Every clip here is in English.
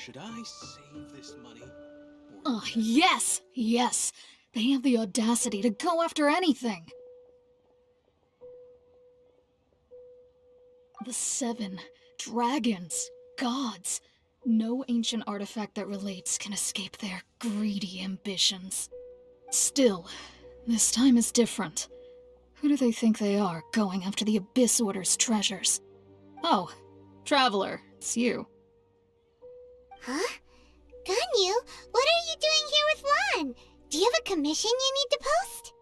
Should I save this money? Oh, yes! Yes! They have the audacity to go after anything! The 7 dragons, gods. No ancient artifact that relates can escape their greedy ambitions. Still, this time is different. Who do they think they are, going after the Abyss Order's treasures? Oh, Traveler, it's you. Huh? Ganyu, what are you doing here with Lan? Do you have a commission you need to post?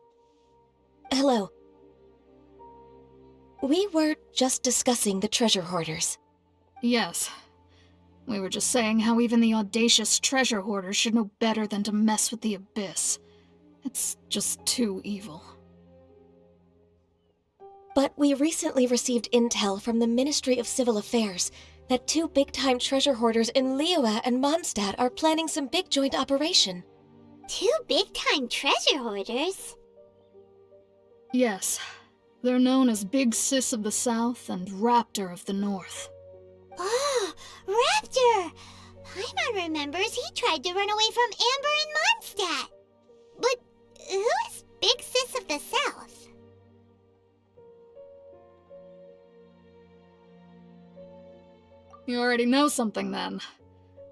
Hello. We were just discussing the treasure hoarders. Yes. We were just saying how even the audacious treasure hoarders should know better than to mess with the Abyss. It's just too evil. But we recently received intel from the Ministry of Civil Affairs that 2 big-time treasure hoarders in Liyue and Mondstadt are planning some big joint operation. 2 big-time treasure hoarders? Yes. They're known as Big Sis of the South and Raptor of the North. Oh, Raptor! Paimon remembers he tried to run away from Amber in Mondstadt. But who is Big Sis of the South? You already know something, then.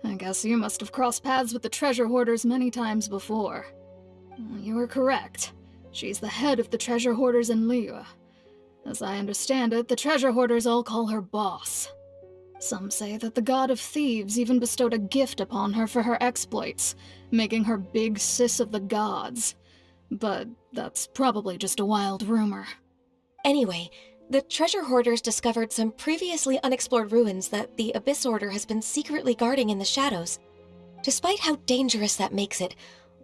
I guess you must have crossed paths with the treasure hoarders many times before. You were correct. She's the head of the treasure hoarders in Liyue. As I understand it, the treasure hoarders all call her boss. Some say that the god of thieves even bestowed a gift upon her for her exploits, making her Big Sis of the gods. But that's probably just a wild rumor. Anyway, the treasure hoarders discovered some previously unexplored ruins that the Abyss Order has been secretly guarding in the shadows. Despite how dangerous that makes it,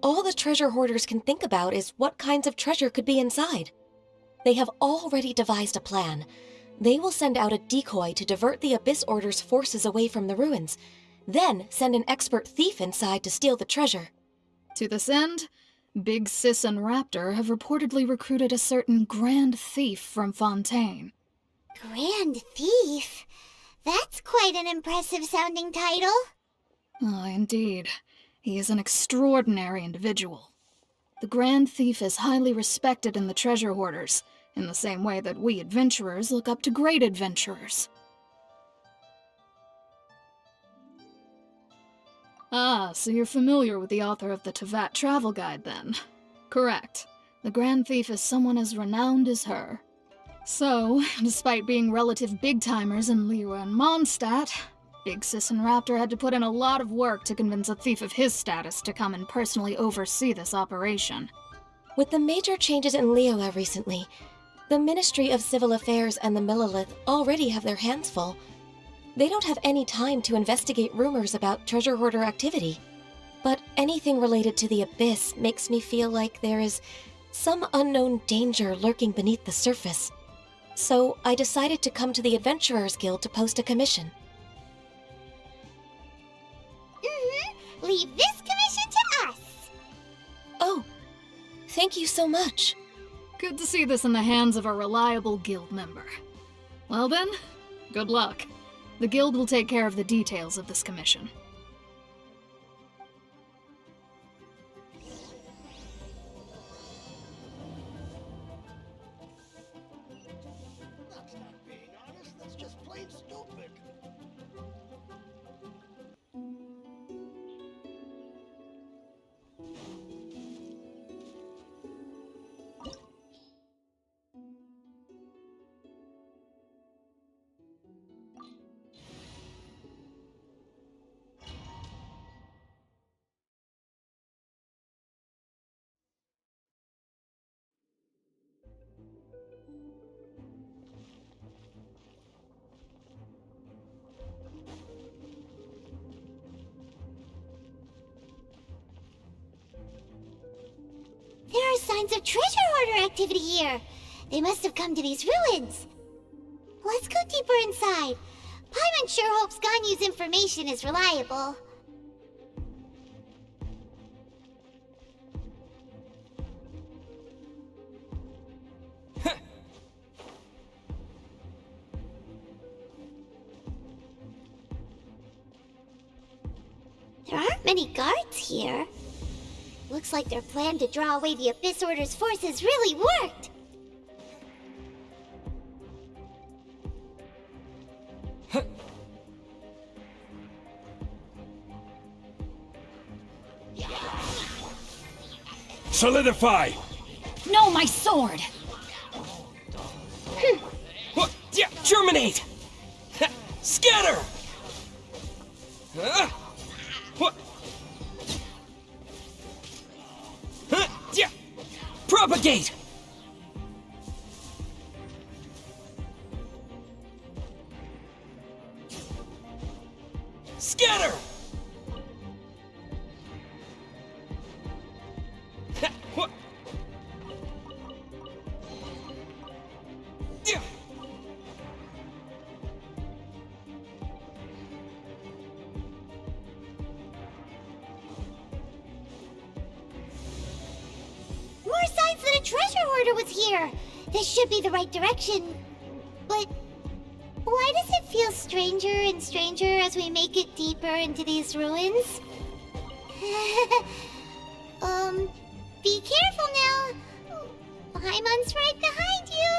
all the treasure hoarders can think about is what kinds of treasure could be inside. They have already devised a plan. They will send out a decoy to divert the Abyss Order's forces away from the ruins, then send an expert thief inside to steal the treasure. To this end, Big Sis and Raptor have reportedly recruited a certain Grand Thief from Fontaine. Grand Thief? That's quite an impressive sounding title. Ah, indeed. He is an extraordinary individual. The Grand Thief is highly respected in the treasure hoarders, in the same way that we adventurers look up to great adventurers. Ah, so you're familiar with the author of the Tevat Travel Guide, then? Correct. The Grand Thief is someone as renowned as her. So, despite being relative big-timers in Liyue and Mondstadt, Big Sis and Raptor had to put in a lot of work to convince a thief of his status to come and personally oversee this operation. With the major changes in Liyue recently, the Ministry of Civil Affairs and the Millelith already have their hands full. They don't have any time to investigate rumors about treasure hoarder activity. But anything related to the Abyss makes me feel like there is some unknown danger lurking beneath the surface. So I decided to come to the Adventurers Guild to post a commission. Leave this commission to us. Oh, thank you so much. Good to see this in the hands of a reliable guild member. Well then, good luck. The guild will take care of the details of this commission. That's not being honest, that's just plain stupid. There are signs of treasure hoarder activity here. They must have come to these ruins. Let's go deeper inside. Paimon sure hopes Ganyu's information is reliable. There aren't many guards here. Looks like their plan to draw away the Abyss Order's forces really worked. Solidify! No, my sword! What? Yeah, germinate! Scatter! What? Yeah, propagate! Scatter! What? Yeah. More signs that a treasure hoarder was here. This should be the right direction. But why does it feel stranger and stranger as we make it deeper into these ruins? Be careful now. Paimon's right behind you.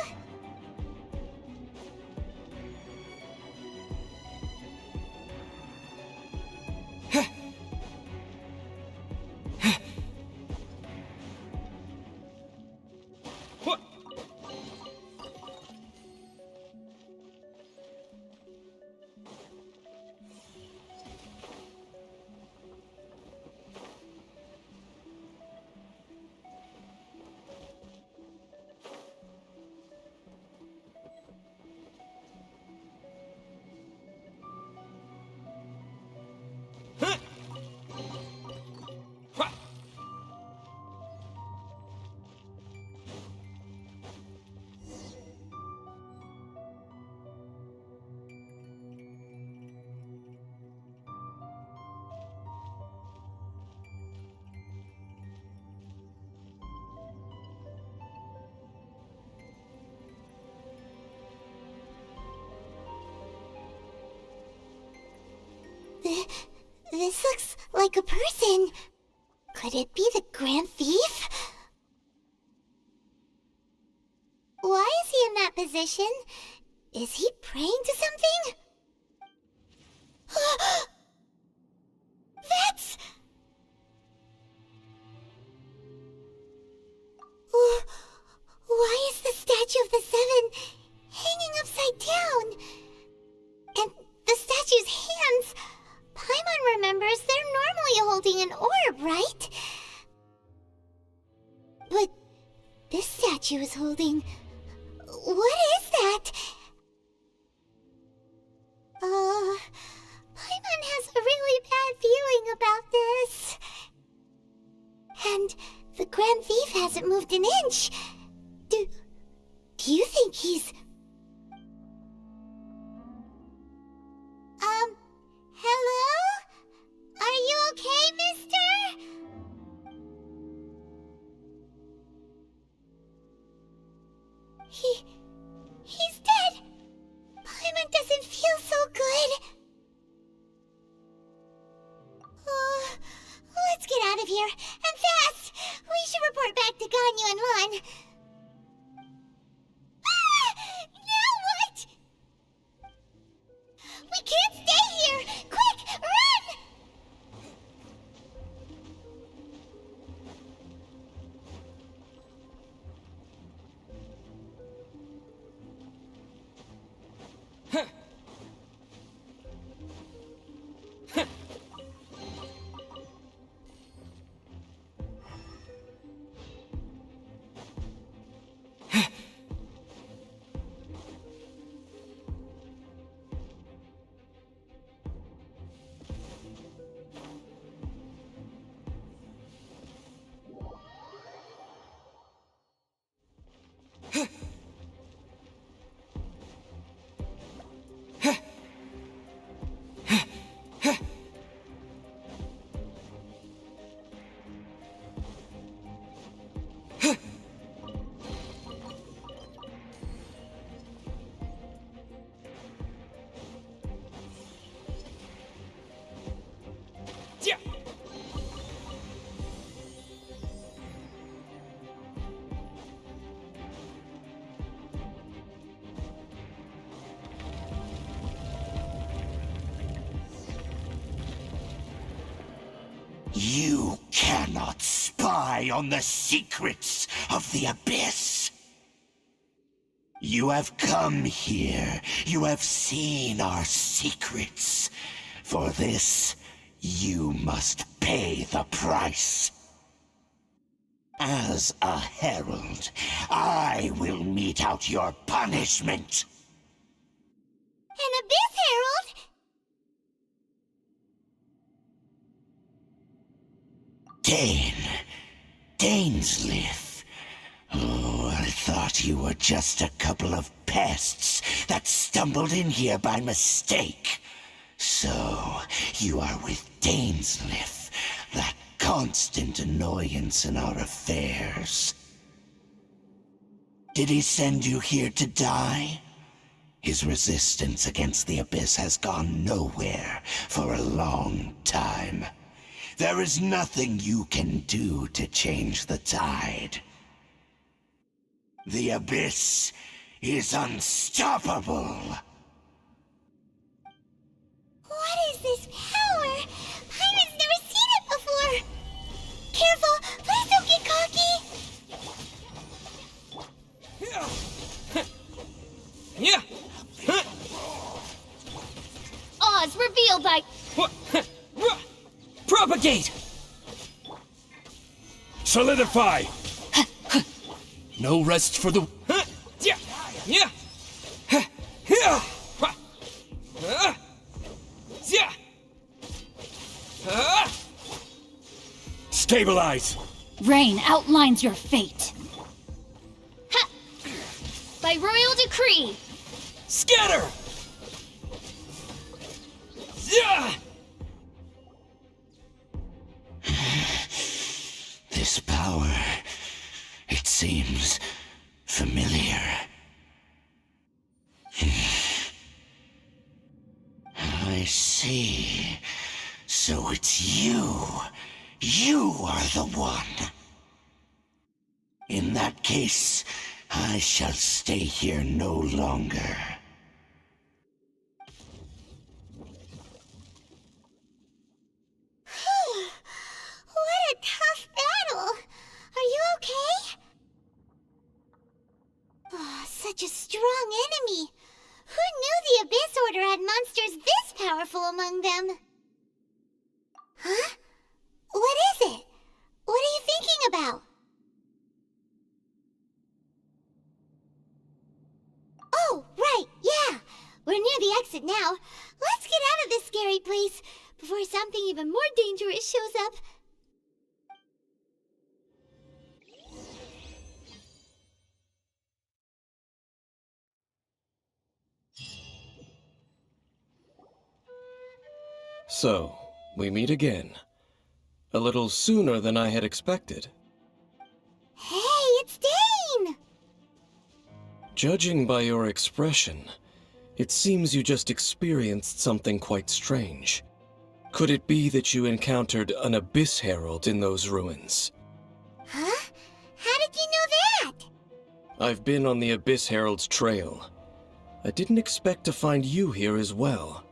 What? Huh? Ha! This looks like a person. Could it be the Grand Thief? Why is he in that position? Is he praying to something? That's... Why is the statue of the Seven hanging upside down? And the statue's hands... Paimon remembers they're normally holding an orb, right? But this statue is holding... What is that? Paimon has a really bad feeling about this. And the Grand Thief hasn't moved an inch. Do you think he's... Hello? Are you okay, mister? He's dead. Paimon doesn't feel so good. Let's get out of here, and fast! We should report back to Ganyu and Lon. Now what? We can't stay here! Quick, run! You cannot spy on the secrets of the Abyss. You have come here. You have seen our secrets. For this, you must pay the price. As a herald, I will mete out your punishment. An Abyss Herald? Dainslef. Oh, I thought you were just a couple of pests that stumbled in here by mistake. So, you are with Dainslef, that constant annoyance in our affairs. Did he send you here to die? His resistance against the Abyss has gone nowhere for a long time. There is nothing you can do to change the tide. The Abyss is unstoppable. What is this power? Pirate's never seen it before. Careful, please don't get cocky. Yeah. Oz revealed by... Propagate! Solidify! No rest for the... Yeah. Yeah. Yeah. Yeah. Stabilize! Rain outlines your fate. Ha! By royal decree. Scatter! Yeah. This power, it seems familiar. I see. So it's you. You are the one. In that case, I shall stay here no longer. What a tough battle. Are you okay? Oh, such a strong enemy. Who knew the Abyss Order had monsters this powerful among them? Huh? What is it? What are you thinking about? Oh, right, yeah. We're near the exit now. Let's get out of this scary place before something even more dangerous shows up. So, we meet again. A little sooner than I had expected. Hey, it's Dane! Judging by your expression, it seems you just experienced something quite strange. Could it be that you encountered an Abyss Herald in those ruins? Huh? How did you know that? I've been on the Abyss Herald's trail. I didn't expect to find you here as well.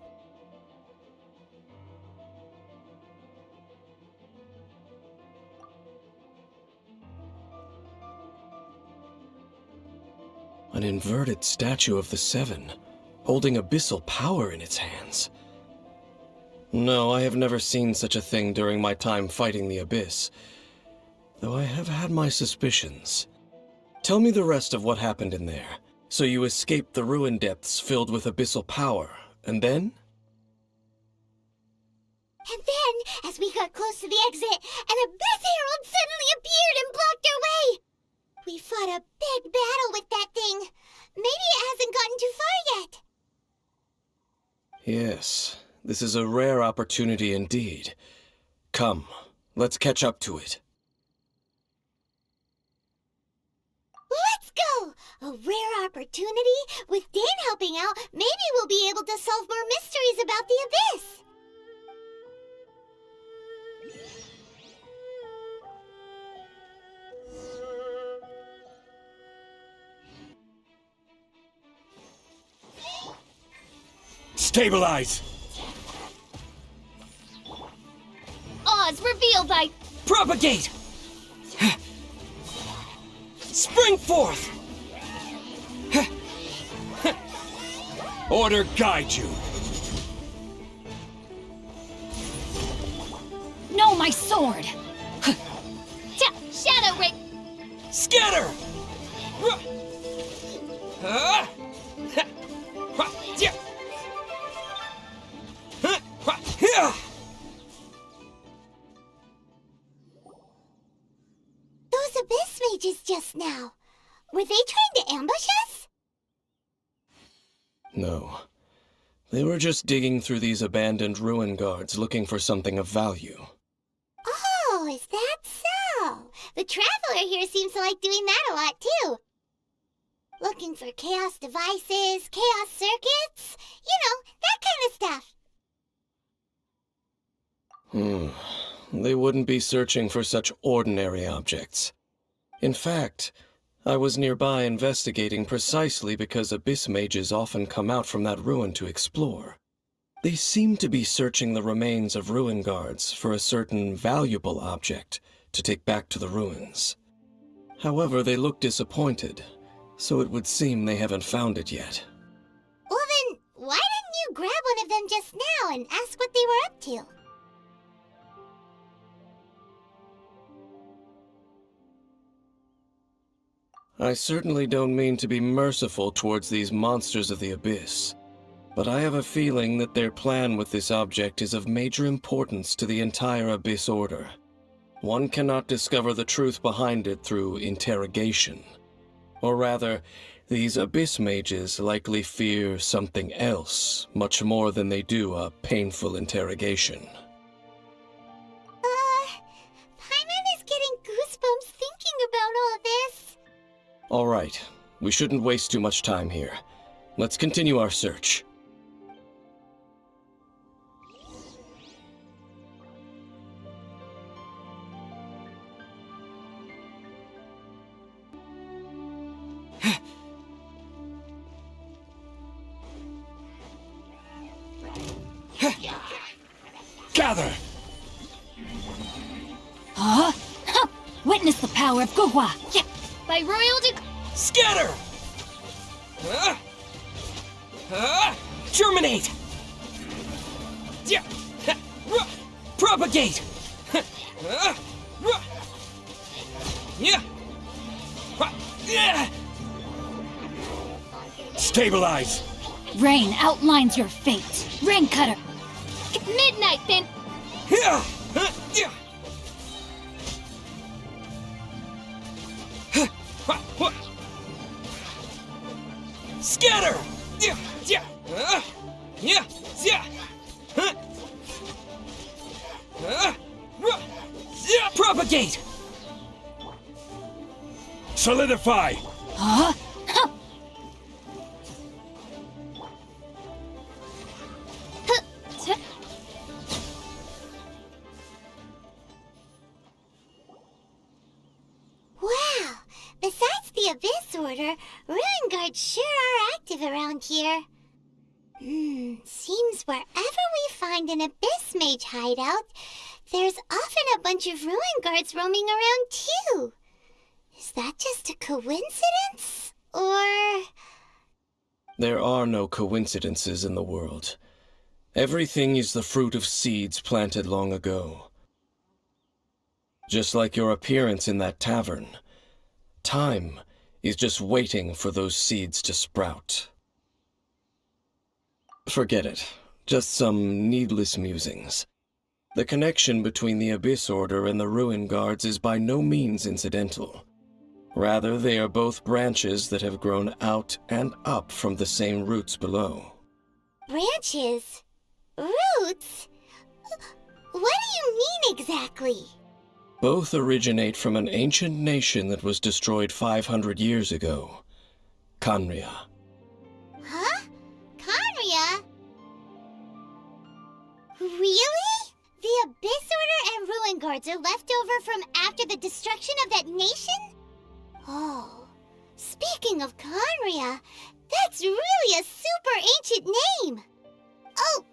An inverted statue of the Seven, holding abyssal power in its hands. No, I have never seen such a thing during my time fighting the Abyss, though I have had my suspicions. Tell me the rest of what happened in there. So you escaped the ruin depths filled with abyssal power, and then? And then, as we got close to the exit, an Abyss Herald suddenly appeared and blocked our way! We fought a big battle with that thing. Maybe it hasn't gotten too far yet. Yes, this is a rare opportunity indeed. Come, let's catch up to it. Let's go! A rare opportunity? With Dan helping out, maybe we'll be able to solve more mysteries about the Abyss! Stabilize! Oz, reveal thy... Propagate! Spring forth! Order guide you! No, my sword! Shadow Ray! Scatter! Those Abyss Mages just now. Were they trying to ambush us? No. They were just digging through these abandoned ruin guards looking for something of value. Oh, is that so? The Traveler here seems to like doing that a lot, too. Looking for chaos devices, chaos circuits, you know, that kind of stuff. They wouldn't be searching for such ordinary objects. In fact, I was nearby investigating precisely because Abyss Mages often come out from that ruin to explore. They seem to be searching the remains of ruin guards for a certain valuable object to take back to the ruins. However, they look disappointed, so it would seem they haven't found it yet. Well then, why didn't you grab one of them just now and ask what they were up to? I certainly don't mean to be merciful towards these monsters of the Abyss, but I have a feeling that their plan with this object is of major importance to the entire Abyss Order. One cannot discover the truth behind it through interrogation. Or rather, these Abyss Mages likely fear something else, much more than they do a painful interrogation. Paimon is getting goosebumps thinking about all this. All right, we shouldn't waste too much time here. Let's continue our search. Gather! Huh? Huh! Witness the power of Guhua! Yeah. By royal Scatter! Germinate! Propagate! Stabilize! Rain outlines your fate. Rain cutter! midnight, then. Scatter! Propagate! Solidify! Huh? Huh! Wow! Besides the Abyss Order, Ruin Guards sure are active around here. Seems wherever we find an Abyss Mage hideout, there's often a bunch of Ruin Guards roaming around too. Is that just a coincidence? Or... There are no coincidences in the world. Everything is the fruit of seeds planted long ago. Just like your appearance in that tavern, time is just waiting for those seeds to sprout. Forget it. Just some needless musings. The connection between the Abyss Order and the Ruin Guards is by no means incidental. Rather, they are both branches that have grown out and up from the same roots below. branches? Roots? What do you mean exactly? Both originate from an ancient nation that was destroyed 500 years ago. Khaenri'ah. Huh? Khaenri'ah? Really? The Abyss Order and Ruin Guards are left over from after the destruction of that nation? Oh, speaking of Khaenri'ah, that's really a super ancient name! Oh,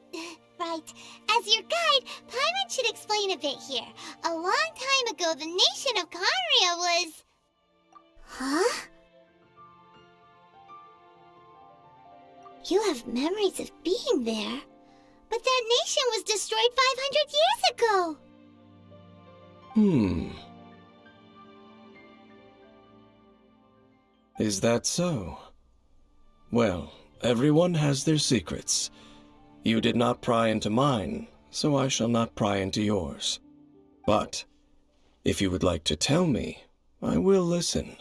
right. right. As your guide, Paimon should explain a bit here. A long time ago, the nation of Conria was... Huh? You have memories of being there. But that nation was destroyed 500 years ago! Is that so? Well, everyone has their secrets. You did not pry into mine, so I shall not pry into yours. But, if you would like to tell me, I will listen.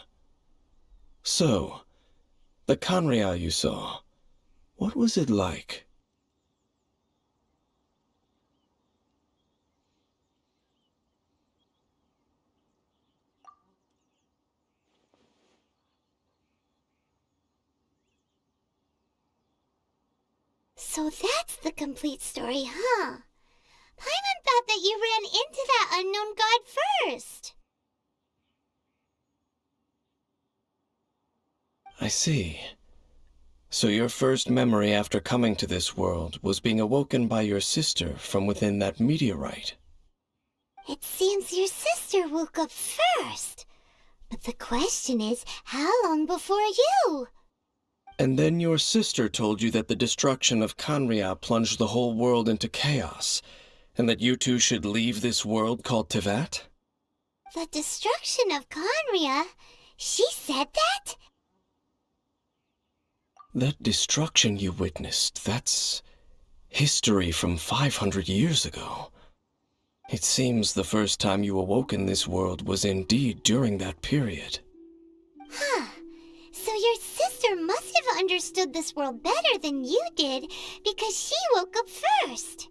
So, the Conria you saw, what was it like? So that's the complete story, huh? Paimon thought that you ran into that unknown god first. I see. So your first memory after coming to this world was being awoken by your sister from within that meteorite. It seems your sister woke up first. But the question is, how long before you? And then your sister told you that the destruction of Conria plunged the whole world into chaos, and that you two should leave this world called Tevat? The destruction of Conria? She said that? That destruction you witnessed, that's history from 500 years ago. It seems the first time you awoke in this world was indeed during that period. Huh. So your sister must have understood this world better than you did, because she woke up first.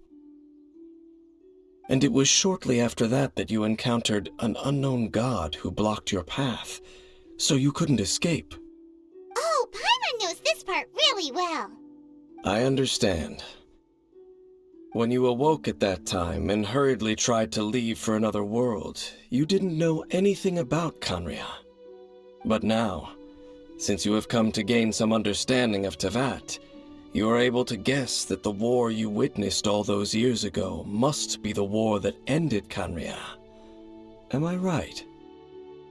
And it was shortly after that that you encountered an unknown god who blocked your path, so you couldn't escape. Oh, Paimon knows this part really well. I understand. When you awoke at that time and hurriedly tried to leave for another world, you didn't know anything about Conria. But now, since you have come to gain some understanding of Tevat, you are able to guess that the war you witnessed all those years ago must be the war that ended Conria. Am I right?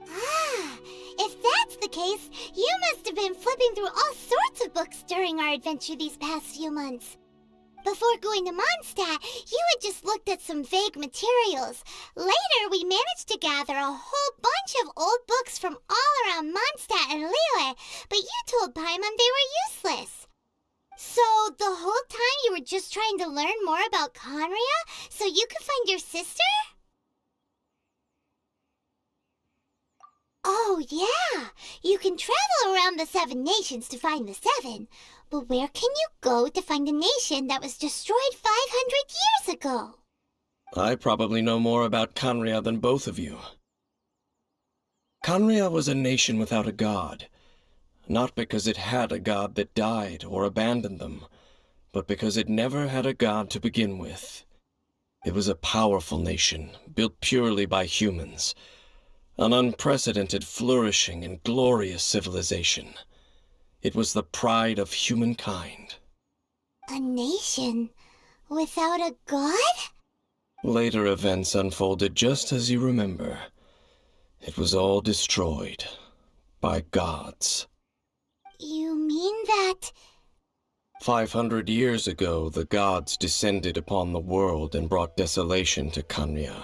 Ah, if that's the case, you must have been flipping through all sorts of books during our adventure these past few months. Before going to Mondstadt, you had just looked at some vague materials. Later, we managed to gather a whole bunch of old books from all around Mondstadt and Liyue, but you told Paimon they were useless. So, the whole time you were just trying to learn more about Conria so you could find your sister? Oh, yeah! You can travel around the 7 nations to find the 7. But where can you go to find a nation that was destroyed 500 years ago? I probably know more about Conria than both of you. Conria was a nation without a god, not because it had a god that died or abandoned them, but because it never had a god to begin with. It was a powerful nation, built purely by humans, an unprecedented, flourishing, and glorious civilization. It was the pride of humankind. A nation without a god? Later events unfolded just as you remember. It was all destroyed by gods. You mean that... 500 years ago, the gods descended upon the world and brought desolation to Conria.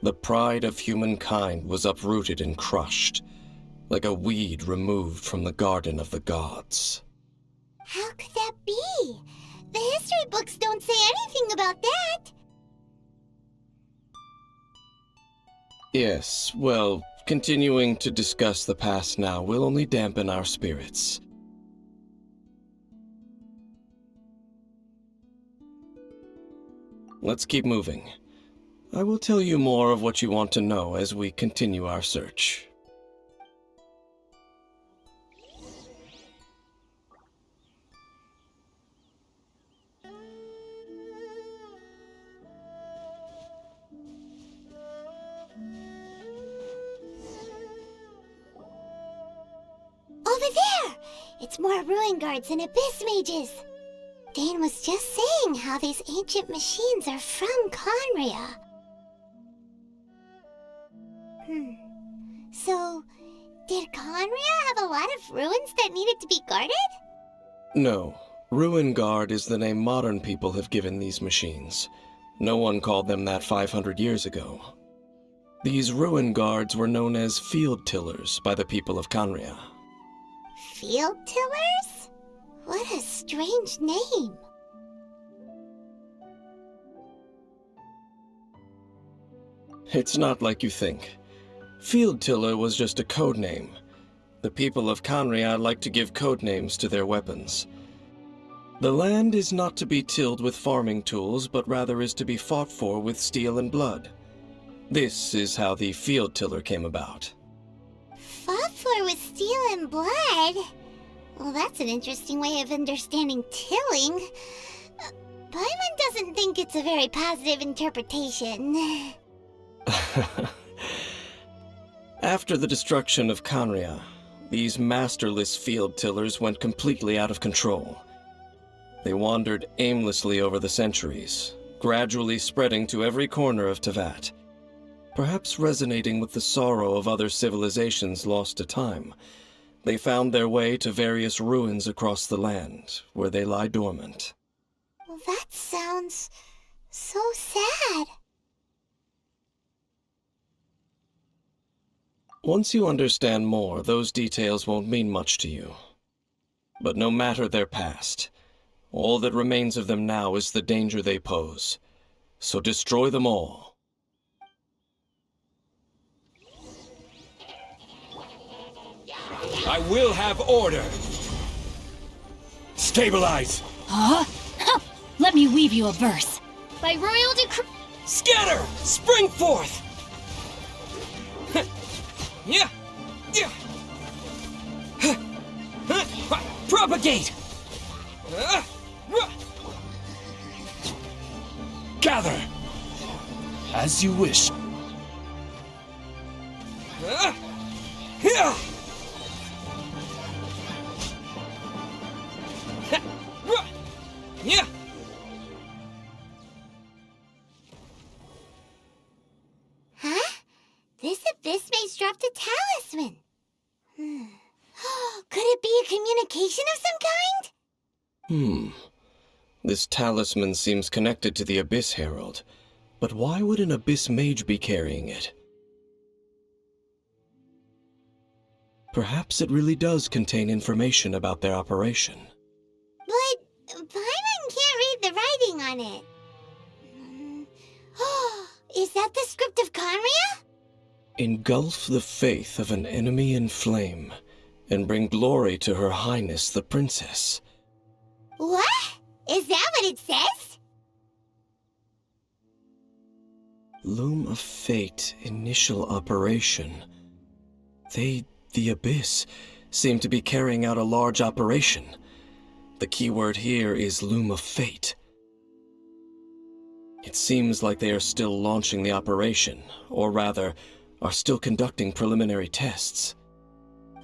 The pride of humankind was uprooted and crushed, like a weed removed from the garden of the gods. How could that be? The history books don't say anything about that. Yes, well, continuing to discuss the past now will only dampen our spirits. Let's keep moving. I will tell you more of what you want to know as we continue our search. Over there! It's more ruin guards and abyss mages. Dane was just saying how these ancient machines are from Conria. So, did Conria have a lot of ruins that needed to be guarded? No. Ruin Guard is the name modern people have given these machines. No one called them that 500 years ago. These Ruin Guards were known as Field Tillers by the people of Conria. Field Tillers? What a strange name. It's not like you think. Field Tiller was just a code name. The people of Conria like to give code names to their weapons. The land is not to be tilled with farming tools, but rather is to be fought for with steel and blood. This is how the Field Tiller came about. Fought for with steel and blood? Well, that's an interesting way of understanding tilling. Paimon doesn't think it's a very positive interpretation. After the destruction of Conria, these masterless field tillers went completely out of control. They wandered aimlessly over the centuries, gradually spreading to every corner of Teyvat. Perhaps resonating with the sorrow of other civilizations lost to time, they found their way to various ruins across the land, where they lie dormant. Well, that sounds so sad. Once you understand more, those details won't mean much to you. But no matter their past, all that remains of them now is the danger they pose. So destroy them all. I will have order. Stabilize. Huh? Let me weave you a verse. By royal decree. Scatter! Spring forth! Yeah! Yeah! Propagate! Gather! As you wish. Yeah! Huh? This abyss maze dropped a talisman. Could it be a communication of some kind? This talisman seems connected to the Abyss Herald. But why would an Abyss Mage be carrying it? Perhaps it really does contain information about their operation. But Paimon can't read the writing on it. Is that the script of Conria? Engulf the faith of an enemy in flame, and bring glory to Her Highness the Princess. What? Is that what it says? Loom of Fate, initial operation. The Abyss, seem to be carrying out a large operation. The keyword here is Loom of Fate. It seems like they are still launching the operation, or rather, are still conducting preliminary tests.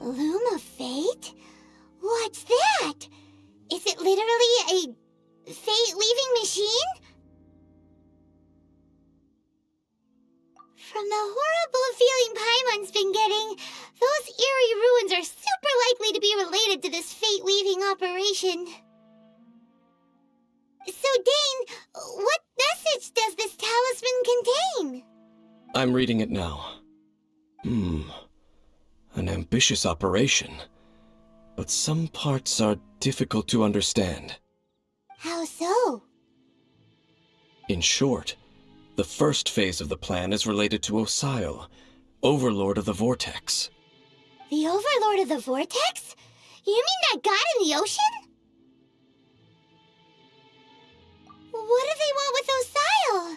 Loom of Fate? What's that? Is it literally a fate-leaving machine? From the horrible feeling Paimon's been getting, those eerie ruins are super likely to be related to this fate-leaving operation. So, Dane, what message does this talisman contain? I'm reading it now. An ambitious operation. But some parts are difficult to understand. How so? In short, the first phase of the plan is related to Osial, Overlord of the Vortex. The Overlord of the Vortex? You mean that god in the ocean? What do they want with Osial?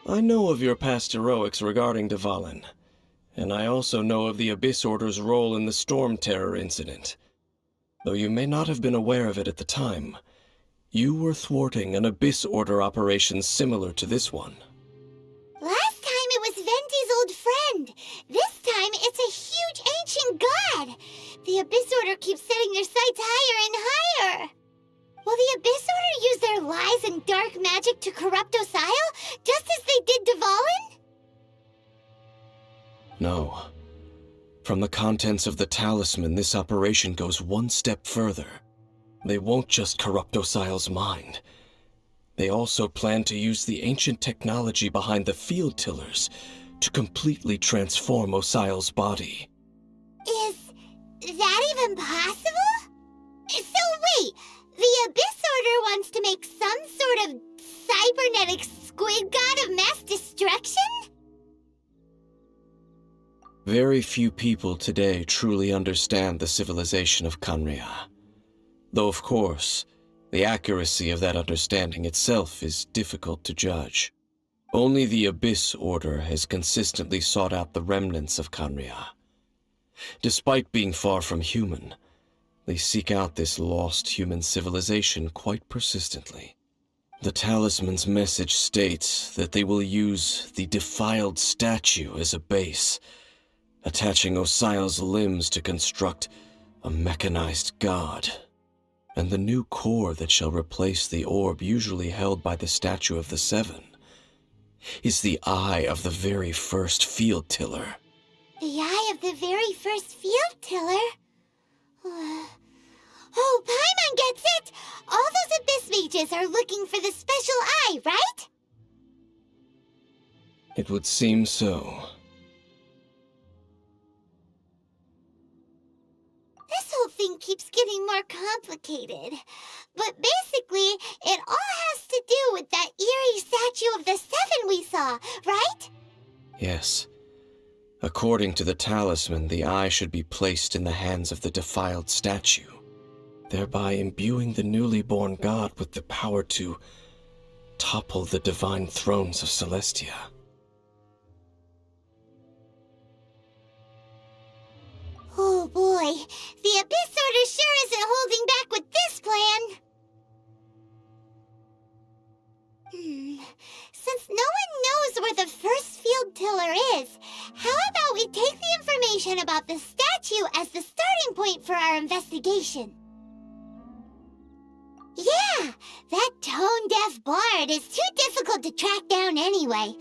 I know of your past heroics regarding Dvalin, and I also know of the Abyss Order's role in the Storm Terror incident. Though you may not have been aware of it at the time, you were thwarting an Abyss Order operation similar to this one. Last time it was Venti's old friend. This time, it's a huge ancient god. The Abyss Order keeps setting their sights higher and higher. Will the Abyss Order use their lies and dark magic to corrupt Osile, just as they did Dvalin? No. From the contents of the talisman, this operation goes one step further. They won't just corrupt Osile's mind. They also plan to use the ancient technology behind the field tillers to completely transform Osile's body. Is that even possible? So wait, the Abyss Order wants to make some sort of cybernetic squid god of mass destruction? Very few people today truly understand the civilization of Khaenri'ah. Though, of course, the accuracy of that understanding itself is difficult to judge. Only the Abyss Order has consistently sought out the remnants of Khaenri'ah. Despite being far from human, they seek out this lost human civilization quite persistently. The talisman's message states that they will use the defiled statue as a base, attaching Osile's limbs to construct a mechanized god. And the new core that shall replace the orb usually held by the Statue of the Seven is the eye of the very first field tiller. The eye of the very first field tiller? Oh, Paimon gets it! All those Abyss mages are looking for the special eye, right? It would seem so. This whole thing keeps getting more complicated. But basically, it all has to do with that eerie Statue of the Seven we saw, right? Yes. According to the talisman, the eye should be placed in the hands of the defiled statue, thereby imbuing the newly born god with the power to topple the divine thrones of Celestia. Oh boy, the Abyss Order sure isn't holding back with this plan. Since no one knows where the first field tiller is, how about we take the information about the statue as the starting point for our investigation? Yeah, that tone-deaf bard is too difficult to track down anyway.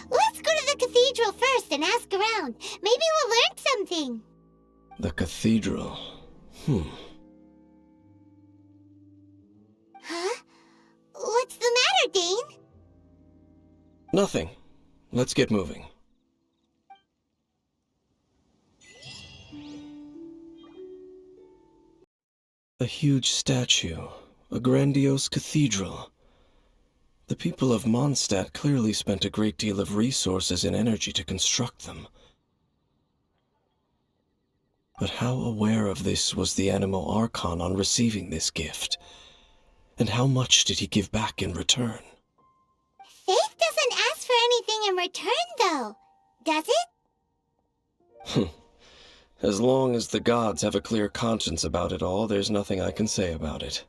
Let's go to the cathedral first and ask around. Maybe we'll learn something. The cathedral. Huh? What's the matter, Dane? Nothing. Let's get moving. A huge statue. A grandiose cathedral. The people of Mondstadt clearly spent a great deal of resources and energy to construct them. But how aware of this was the Animo Archon on receiving this gift? And how much did he give back in return? Faith doesn't ask for anything in return, though, does it? As long as the gods have a clear conscience about it all, there's nothing I can say about it.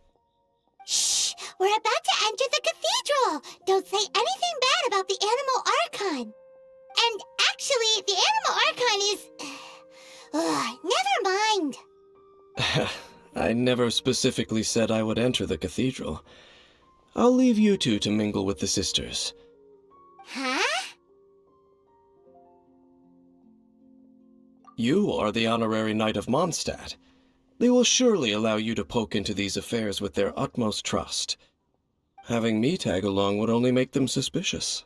Shh! We're about to enter the cathedral! Don't say anything bad about the Animo Archon! And actually, the Animo Archon is... never mind! I never specifically said I would enter the cathedral. I'll leave you two to mingle with the sisters. Huh? You are the honorary knight of Mondstadt. They will surely allow you to poke into these affairs with their utmost trust. Having me tag along would only make them suspicious.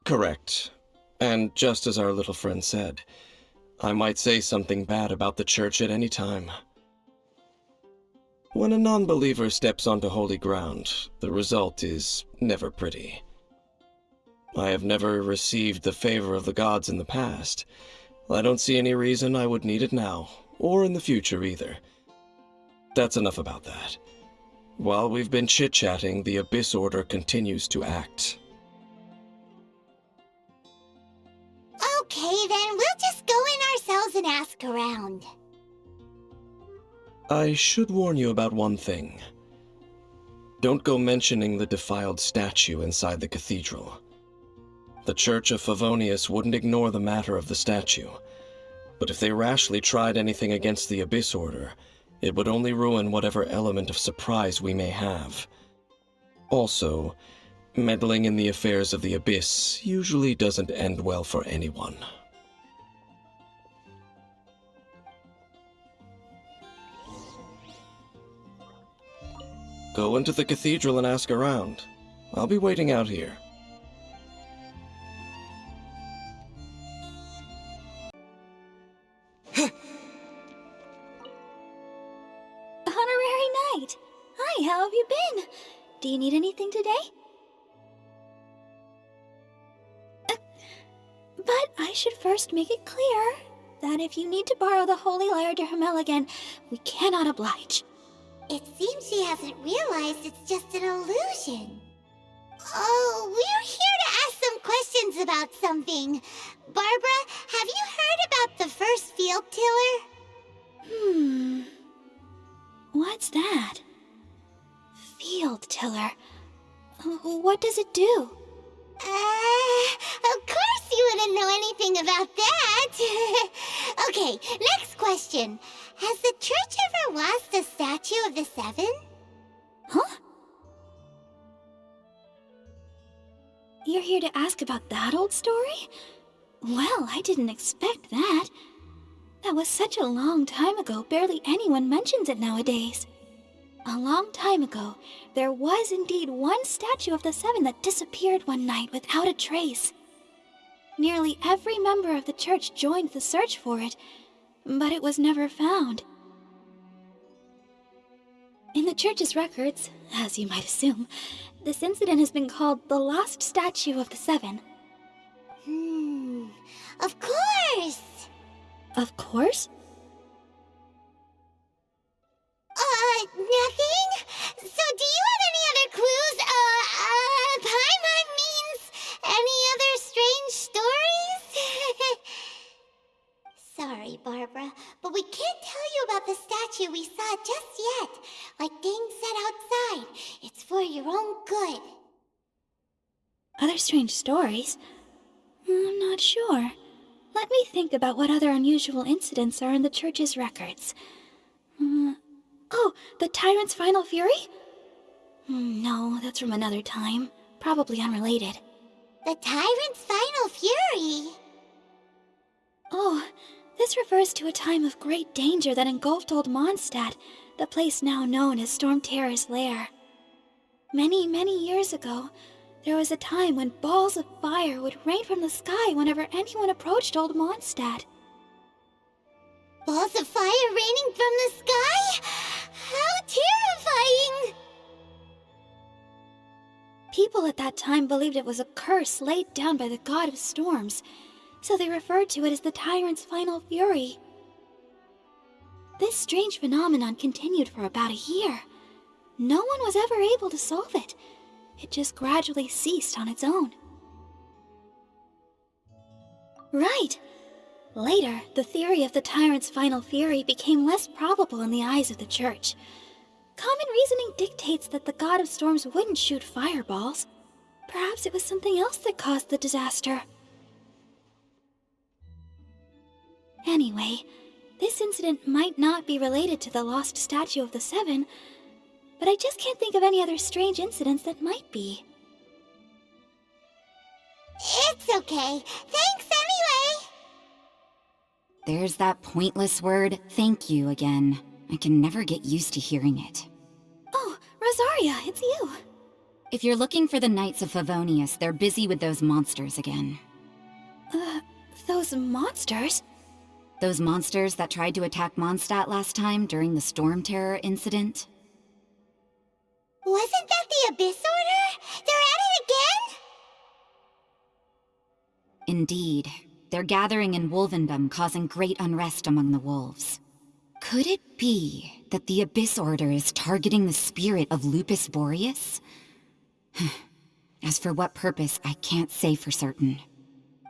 Correct. And just as our little friend said, I might say something bad about the church at any time. When a non-believer steps onto holy ground, the result is never pretty. I have never received the favor of the gods in the past. I don't see any reason I would need it now, or in the future either. That's enough about that. While we've been chit-chatting, the Abyss Order continues to act. Okay, then we'll just go in ourselves and ask around. I should warn you about one thing. Don't go mentioning the defiled statue inside the cathedral. The Church of Favonius wouldn't ignore the matter of the statue. But if they rashly tried anything against the Abyss Order, it would only ruin whatever element of surprise we may have. Also, meddling in the affairs of the Abyss usually doesn't end well for anyone. Go into the cathedral and ask around. I'll be waiting out here. Honorary Knight! Hi, how have you been? Do you need anything today? But I should first make it clear that if you need to borrow the Holy Lyre de Hermel again, we cannot oblige. It seems she hasn't realized it's just an illusion. Oh, we're here to ask some questions about something. Barbara, have you heard about the first field tiller? What's that? Field tiller. What does it do? Of course you wouldn't know anything about that. Okay, next question. Has the church ever lost a statue of the Seven? Huh? You're here to ask about that old story? Well, I didn't expect that. That was such a long time ago, barely anyone mentions it nowadays. A long time ago, there was indeed one statue of the Seven that disappeared one night without a trace. Nearly every member of the church joined the search for it, but it was never found. In the church's records, as you might assume, this incident has been called the Lost Statue of the Seven. Of course! Of course? Nothing? So do you have any other clues? Paimon means any other strange stories? Sorry, Barbara, but we can't tell you about the statue we saw just yet. Like Dane said outside, it's for your own good. Other strange stories? I'm not sure. Let me think about what other unusual incidents are in the church's records. Oh, the Tyrant's Final Fury? No, that's from another time. Probably unrelated. The Tyrant's Final Fury? Oh, this refers to a time of great danger that engulfed Old Mondstadt, the place now known as Storm Terror's lair. Many, many years ago, there was a time when balls of fire would rain from the sky whenever anyone approached Old Mondstadt. Balls of fire raining from the sky? How terrifying! People at that time believed it was a curse laid down by the god of storms, so they referred to it as the Tyrant's Final Fury. This strange phenomenon continued for about a year. No one was ever able to solve it. It just gradually ceased on its own. Right. Later, the theory of the Tyrant's Final Fury became less probable in the eyes of the Church. Common reasoning dictates that the god of storms wouldn't shoot fireballs. Perhaps it was something else that caused the disaster. Anyway, this incident might not be related to the lost statue of the Seven, but I just can't think of any other strange incidents that might be. It's okay. Thanks anyway! There's that pointless word, thank you, again. I can never get used to hearing it. Oh, Rosaria, it's you. If you're looking for the Knights of Favonius, they're busy with those monsters again. Those monsters? Those monsters that tried to attack Mondstadt last time during the Storm Terror incident? Wasn't that the Abyss Order? They're at it again? Indeed. They're gathering in Wolvendom, causing great unrest among the wolves. Could it be that the Abyss Order is targeting the spirit of Lupus Boreas? As for what purpose, I can't say for certain.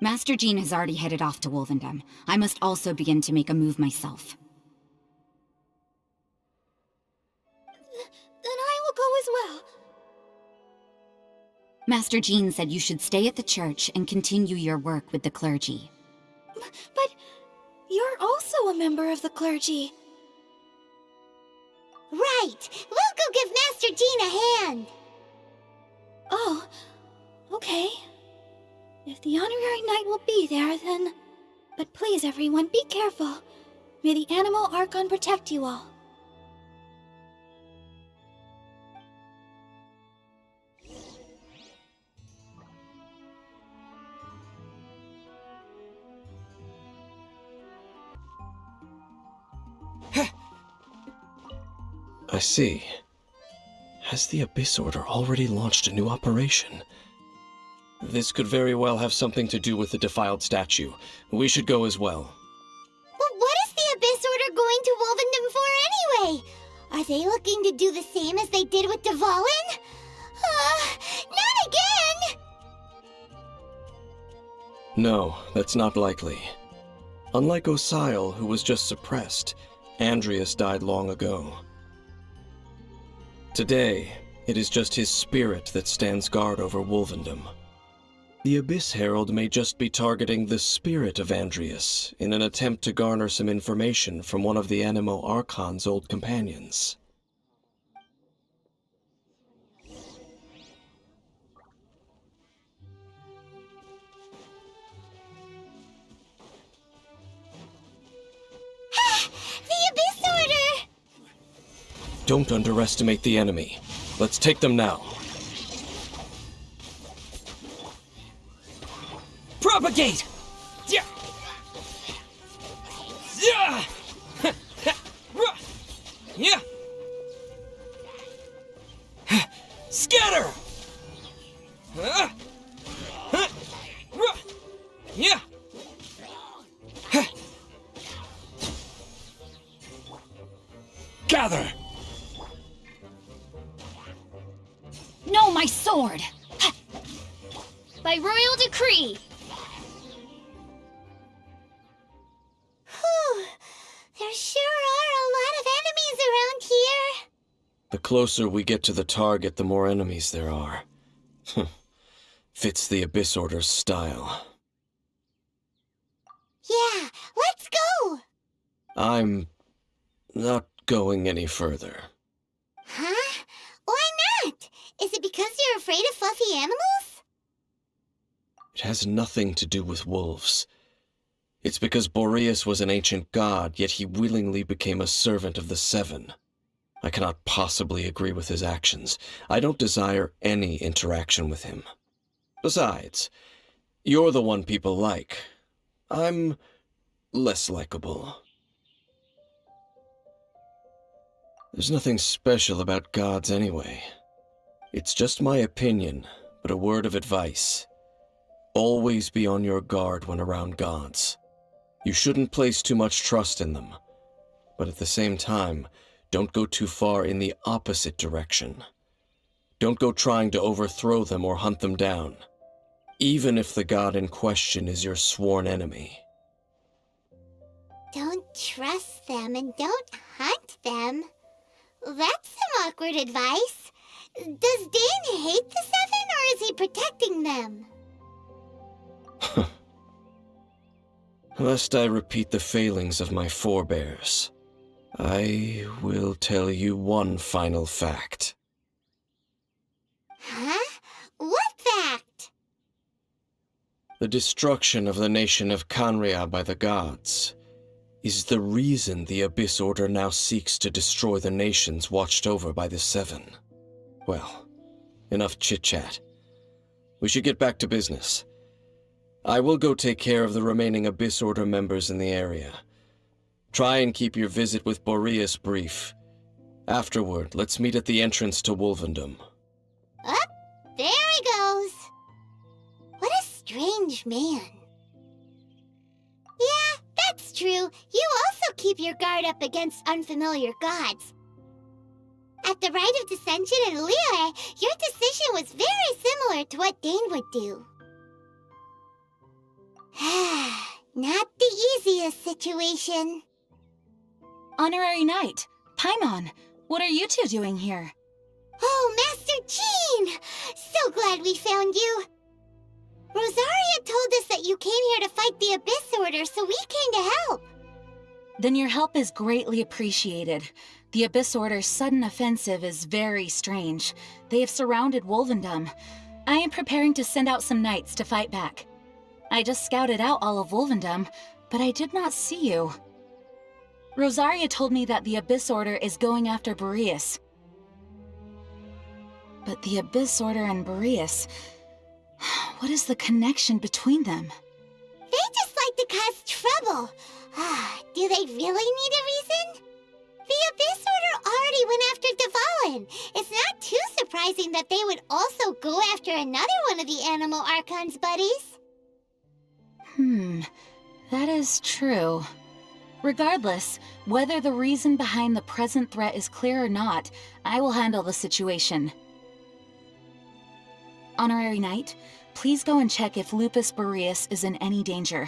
Master Jean has already headed off to Wolvendom. I must also begin to make a move myself. Then I will go as well. Master Jean said you should stay at the church and continue your work with the clergy. But you're also a member of the clergy. Right! We'll go give Master Jean a hand! Oh, okay. If the honorary knight will be there, then... But please, everyone, be careful. May the animal Archon protect you all. I see. Has the Abyss Order already launched a new operation? This could very well have something to do with the defiled statue. We should go as well. But what is the Abyss Order going to Wolvendom for anyway? Are they looking to do the same as they did with Dvalin? Not again! No, that's not likely. Unlike Osile, who was just suppressed, Andreas died long ago. Today, it is just his spirit that stands guard over Wolvendom. The Abyss Herald may just be targeting the spirit of Andreas in an attempt to garner some information from one of the Animo Archon's old companions. The Abyss Order! Don't underestimate the enemy. Let's take them now. Propagate! Yeah! Yeah! Yeah! Scatter! Yeah! Gather! No, my sword! By royal decree! Whew. There sure are a lot of enemies around here. The closer we get to the target, the more enemies there are. Fits the Abyss Order's style. Yeah, let's go! I'm not going any further. Huh? Why not? Is it because you're afraid of fluffy animals? It has nothing to do with wolves. It's because Boreas was an ancient god, yet he willingly became a servant of the Seven. I cannot possibly agree with his actions. I don't desire any interaction with him. Besides, you're the one people like. I'm less likable. There's nothing special about gods anyway. It's just my opinion, but a word of advice. Always be on your guard when around gods. You shouldn't place too much trust in them, but at the same time, don't go too far in the opposite direction. Don't go trying to overthrow them or hunt them down, even if the god in question is your sworn enemy. Don't trust them and don't hunt them. That's some awkward advice. Does Dane hate the Seven, or is he protecting them? Lest I repeat the failings of my forebears, I will tell you one final fact. Huh? What fact? The destruction of the nation of Canria by the gods is the reason the Abyss Order now seeks to destroy the nations watched over by the Seven. Well, enough chit-chat. We should get back to business. I will go take care of the remaining Abyss Order members in the area. Try and keep your visit with Boreas brief. Afterward, let's meet at the entrance to Wolvendom. Up, there he goes. What a strange man. Yeah, that's true. You also keep your guard up against unfamiliar gods. At the Rite of Dissension in Liyue, your decision was very similar to what Dane would do. Not the easiest situation. Honorary Knight, Paimon, what are you two doing here? Oh, Master Jean! So glad we found you. Rosaria told us that you came here to fight the Abyss Order, so we came to help. Then your help is greatly appreciated. The Abyss Order's sudden offensive is very strange. They have surrounded Wolvendom. I am preparing to send out some knights to fight back. I just scouted out all of Wolvendom, but I did not see you. Rosaria told me that the Abyss Order is going after Boreas. But the Abyss Order and Boreas... what is the connection between them? They just like to cause trouble. Do they really need a reason? The Abyss Order already went after Dvalin. It's not too surprising that they would also go after another one of the Animal Archon's buddies. That is true. Regardless, whether the reason behind the present threat is clear or not, I will handle the situation. Honorary Knight, please go and check if Lupus Boreas is in any danger.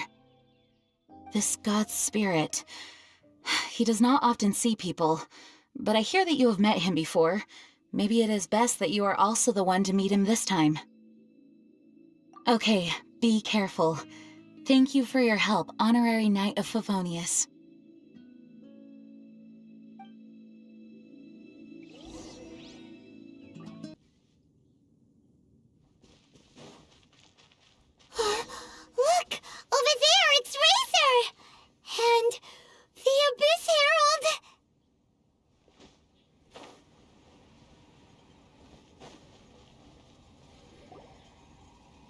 This god's spirit... he does not often see people, but I hear that you have met him before. Maybe it is best that you are also the one to meet him this time. Okay, be careful. Thank you for your help, Honorary Knight of Favonius. Look! Over there, it's Razor! And the Abyss Herald!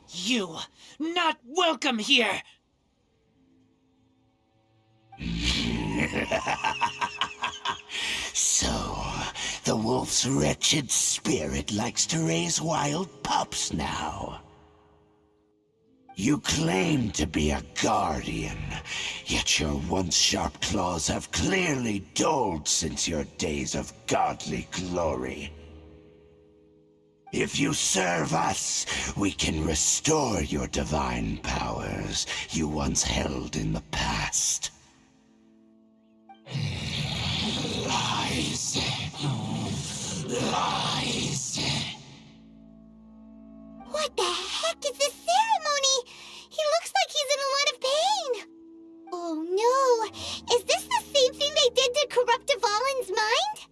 You not welcome here! So, the wolf's wretched spirit likes to raise wild pups now. You claim to be a guardian, yet your once sharp claws have clearly dulled since your days of godly glory. If you serve us, we can restore your divine powers you once held in the past. Lies. Lies. What the heck is this ceremony? He looks like he's in a lot of pain. Oh no, is this the same thing they did to corrupt Dvalin's mind?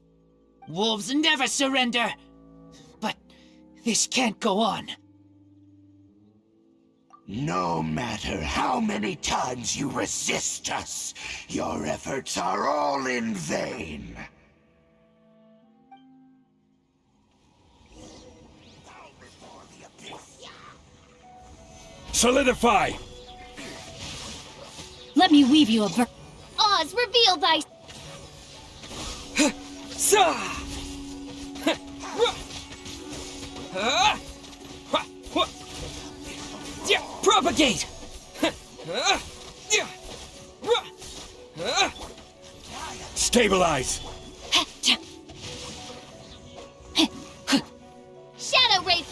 Wolves never surrender! But this can't go on. No matter how many times you resist us, your efforts are all in vain. Solidify! Let me weave you a Oz, reveal thy... Sa! Propagate! Stabilize! Shadow Ray...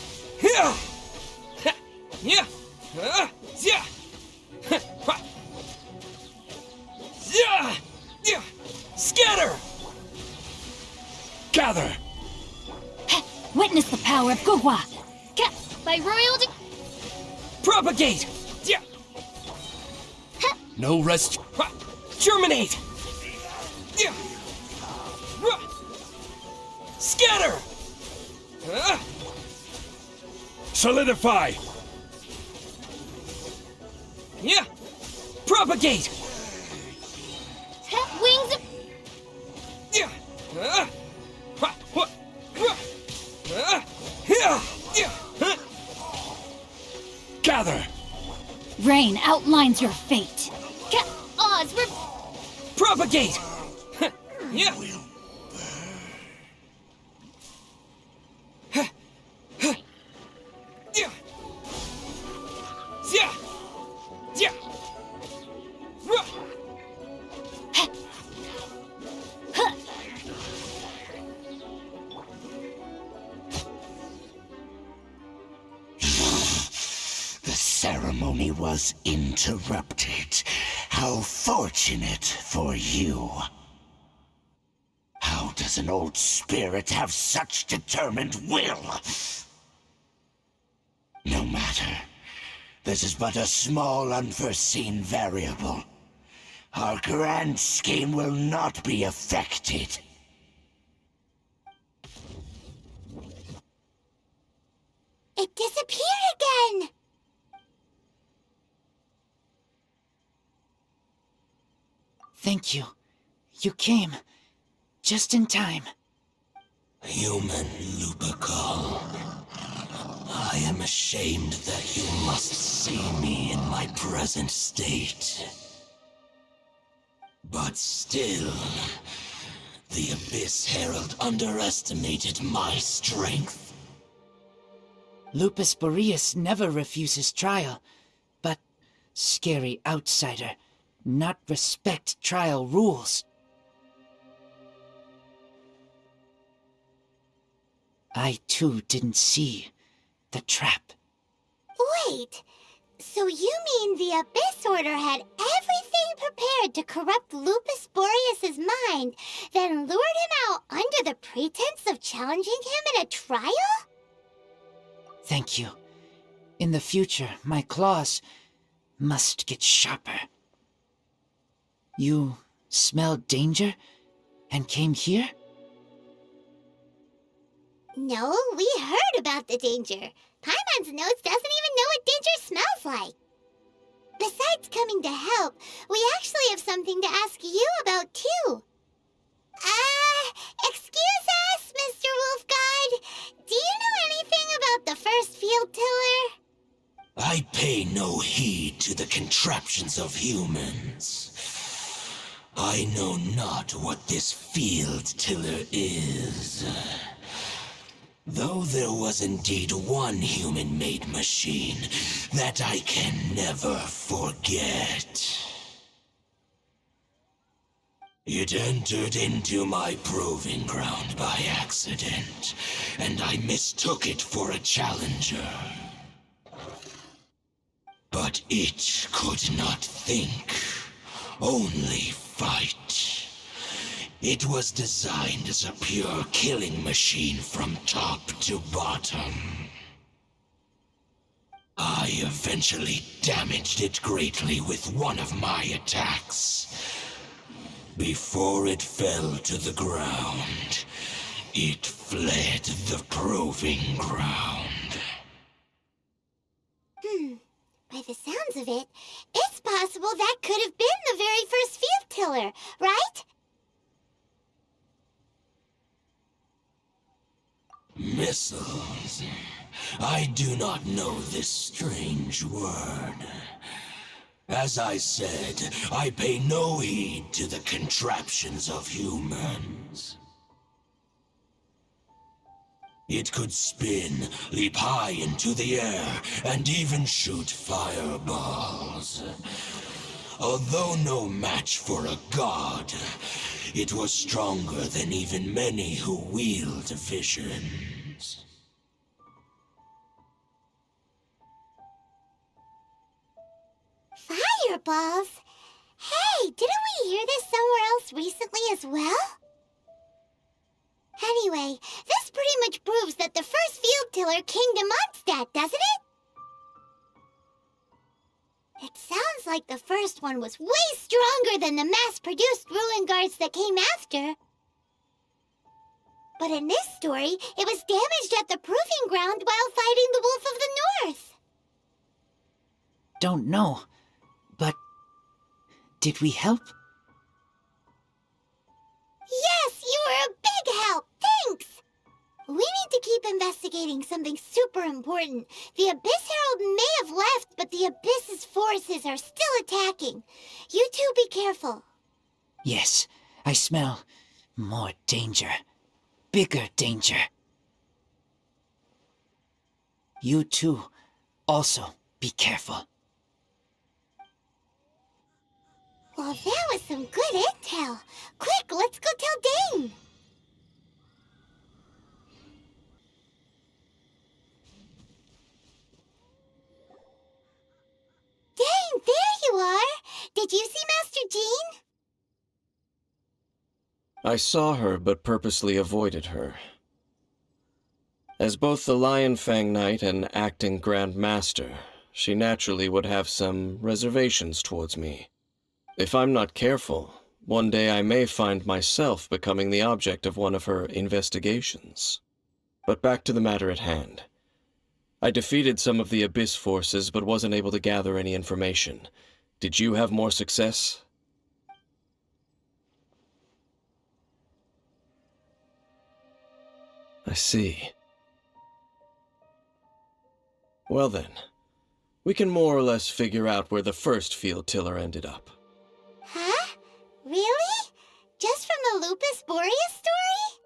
Scatter! Gather! Witness the power of Gugwa! By royal... Propagate! No rest. Germinate! Scatter! Solidify! Propagate! Wings of... Gather! Rain outlines your fate. Oz, Propagate! The ceremony was interrupted. How fortunate for you. How does does an old spirit have such determined will? No matter. This is but a small, unforeseen variable. Our grand scheme will not be affected. It disappeared again! Thank you. You came. Just in time. Human Lupercal, I am ashamed that you must see me in my present state. But still, the Abyss Herald underestimated my strength. Lupus Boreas never refuses trial, but scary outsider, not respect trial rules. I too didn't see the trap. Wait, so you mean the Abyss Order had everything prepared to corrupt Lupus Boreas' mind, then lured him out under the pretense of challenging him in a trial? Thank you. In the future, my claws must get sharper. You smelled danger and came here? No, we heard about the danger. Paimon's notes doesn't even know what danger smells like. Besides coming to help, we actually have something to ask you about too. Excuse us, Mr. Wolfguard. Do you know anything about the first field tiller? I pay no heed to the contraptions of humans. I know not what this field tiller is. Though there was indeed one human-made machine that I can never forget. It entered into my proving ground by accident, and I mistook it for a challenger. But it could not think, only fight. It was designed as a pure killing machine from top to bottom. I eventually damaged it greatly with one of my attacks. Before it fell to the ground, it fled the proving ground. By the sounds of it, it's possible that could have been the very first field tiller, right? Missiles. I do not know this strange word. As I said, I pay no heed to the contraptions of humans. It could spin, leap high into the air, and even shoot fireballs. Although no match for a god, it was stronger than even many who wield visions. Fireballs? Hey, didn't we hear this somewhere else recently as well? Anyway, this pretty much proves that the first field tiller came to Mondstadt, doesn't it? It sounds like the first one was way stronger than the mass-produced ruin guards that came after. But in this story, it was damaged at the proving ground while fighting the Wolf of the North. Don't know, but did we help? Yes, you were a big help! Thanks! We need to keep investigating something super important. The Abyss Herald may have left, but the Abyss's forces are still attacking. You two be careful. Yes, I smell more danger. Bigger danger. You too, also be careful. Well, that was some good intel. Quick, let's go tell Dane. Dane, there you are! Did you see Master Jean? I saw her but purposely avoided her. As both the Lion Fang Knight and acting Grand Master, she naturally would have some reservations towards me. If I'm not careful, one day I may find myself becoming the object of one of her investigations. But back to the matter at hand. I defeated some of the Abyss forces but wasn't able to gather any information. Did you have more success? I see. Well then, we can more or less figure out where the first field tiller ended up. Huh? Really? Just from the Lupus Boreas story?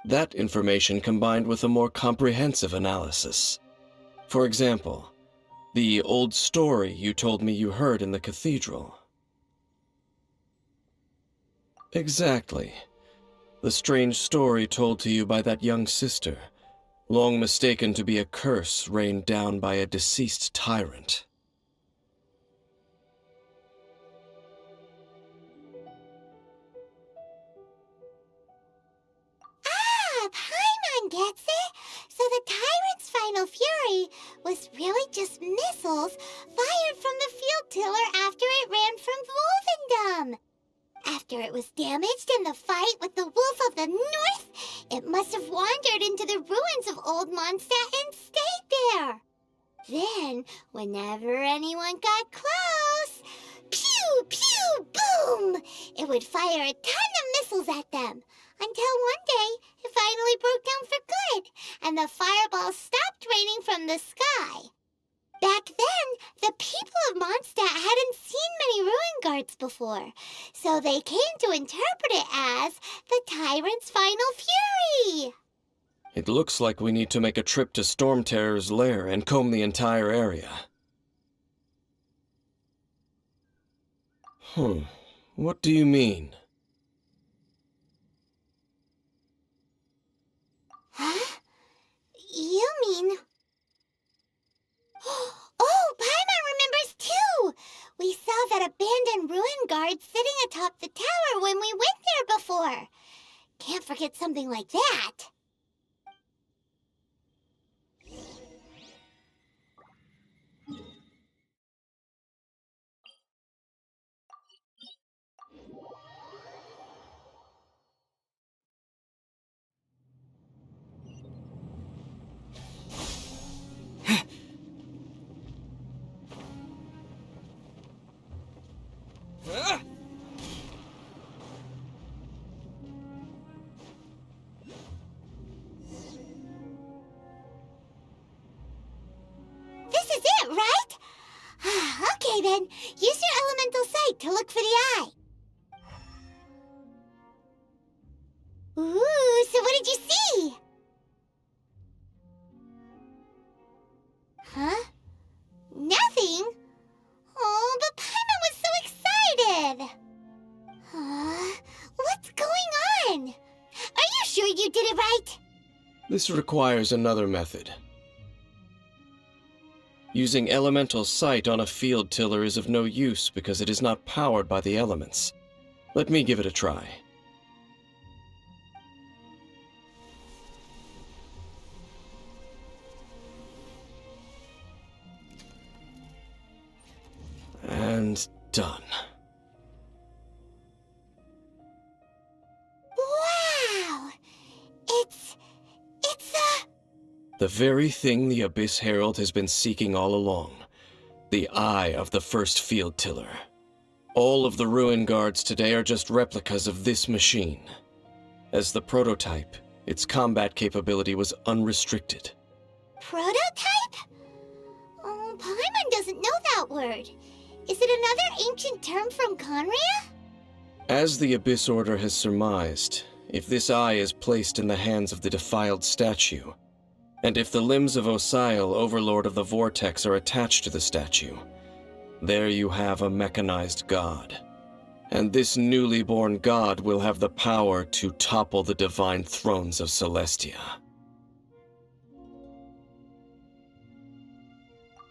That information combined with a more comprehensive analysis. For example, the old story you told me you heard in the cathedral. Exactly. The strange story told to you by that young sister, long mistaken to be a curse rained down by a deceased tyrant. Ah, Paimon gets it! So the tyrant's final fury was really just missiles fired from the field tiller after it ran from Wolvendom. After it was damaged in the fight with the Wolf of the North, it must have wandered into the ruins of Old Mondstadt and stayed there. Then, whenever anyone got close, pew, pew, boom! It would fire a ton of missiles at them, until one day it finally broke down for good, and the fireballs stopped raining from the sky. Back then, the people of Mondstadt hadn't seen many ruin guards before, so they came to interpret it as the tyrant's final fury. It looks like we need to make a trip to Storm Terror's lair and comb the entire area. What do you mean? Huh? You mean... Oh, Paimon remembers too! We saw that abandoned ruin guard sitting atop the tower when we went there before. Can't forget something like that. This is it, right? Okay then, use your elemental sight to look for the eye. Ooh, so what did you see? Huh? Nothing? Oh, but Paimon was so excited! What's going on? Are you sure you did it right? This requires another method. Using elemental sight on a field tiller is of no use because it is not powered by the elements. Let me give it a try. And done. Wow! It's The very thing the Abyss Herald has been seeking all along. The eye of the first field tiller. All of the ruin guards today are just replicas of this machine. As the prototype, its combat capability was unrestricted. prototype? Oh, Paimon doesn't know that word. Is it another ancient term from Conria? As the Abyss Order has surmised, if this eye is placed in the hands of the defiled statue, and if the limbs of Osial, Overlord of the Vortex, are attached to the statue, there you have a mechanized god. And this newly born god will have the power to topple the divine thrones of Celestia.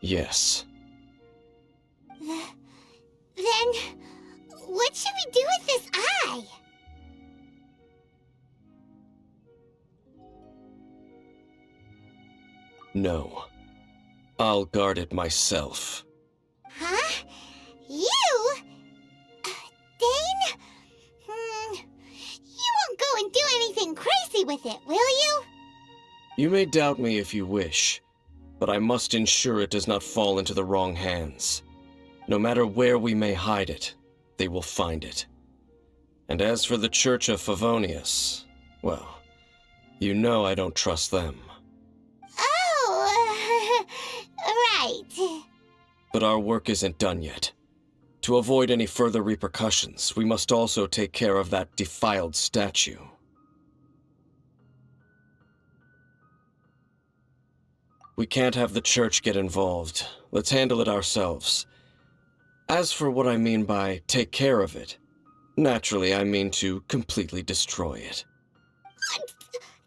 Yes. Then, what should we do with this eye? No. I'll guard it myself. Huh? You? Dane? You won't go and do anything crazy with it, will you? You may doubt me if you wish, but I must ensure it does not fall into the wrong hands. No matter where we may hide it, they will find it. And as for the Church of Favonius, well, you know I don't trust them. Oh, right. But our work isn't done yet. To avoid any further repercussions, we must also take care of that defiled statue. We can't have the church get involved. Let's handle it ourselves. As for what I mean by take care of it, naturally I mean to completely destroy it.